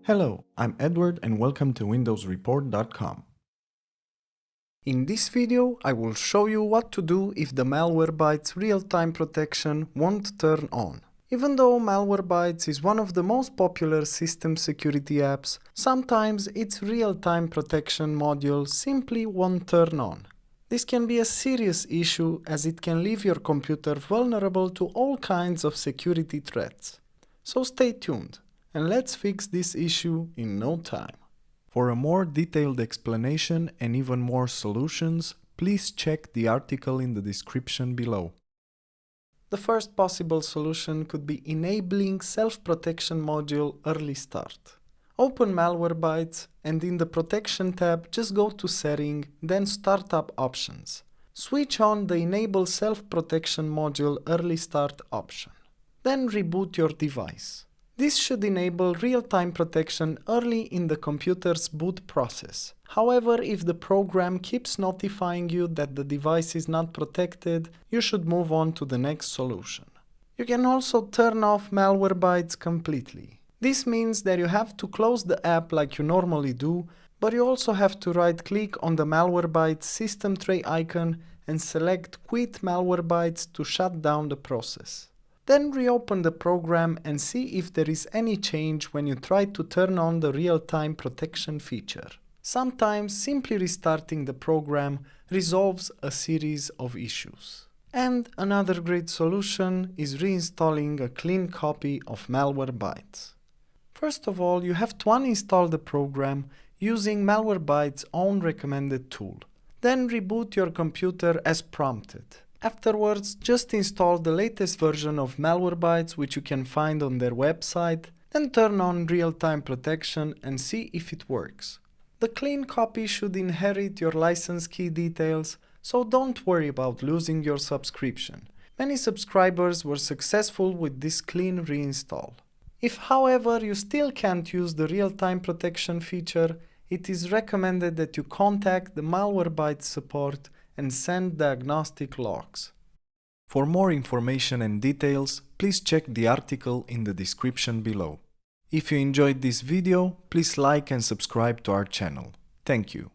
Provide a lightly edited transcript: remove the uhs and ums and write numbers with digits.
Hello, I'm Edward and welcome to windowsreport.com. In this video, I will show you what to do if the Malwarebytes real-time protection won't turn on. Even though Malwarebytes is one of the most popular system security apps, sometimes its real-time protection module simply won't turn on. This can be a serious issue as it can leave your computer vulnerable to all kinds of security threats. So stay tuned, and let's fix this issue in no time. For a more detailed explanation and even more solutions, please check the article in the description below. The first possible solution could be enabling self-protection module early start. Open Malwarebytes and in the Protection tab just go to Setting, then Startup Options. Switch on the Enable Self-Protection Module Early Start option. Then reboot your device. This should enable real-time protection early in the computer's boot process. However, if the program keeps notifying you that the device is not protected, you should move on to the next solution. You can also turn off Malwarebytes completely. This means that you have to close the app like you normally do, but you also have to right-click on the Malwarebytes system tray icon and select Quit Malwarebytes to shut down the process. Then reopen the program and see if there is any change when you try to turn on the real-time protection feature. Sometimes simply restarting the program resolves a series of issues. And another great solution is reinstalling a clean copy of Malwarebytes. First of all, you have to uninstall the program using Malwarebytes' own recommended tool. Then reboot your computer as prompted. Afterwards, just install the latest version of Malwarebytes, which you can find on their website, then turn on real-time protection and see if it works. The clean copy should inherit your license key details, so don't worry about losing your subscription. Many subscribers were successful with this clean reinstall. If, however, you still can't use the real-time protection feature, it is recommended that you contact the Malwarebytes support and send diagnostic logs. For more information and details, please check the article in the description below. If you enjoyed this video, please like and subscribe to our channel. Thank you.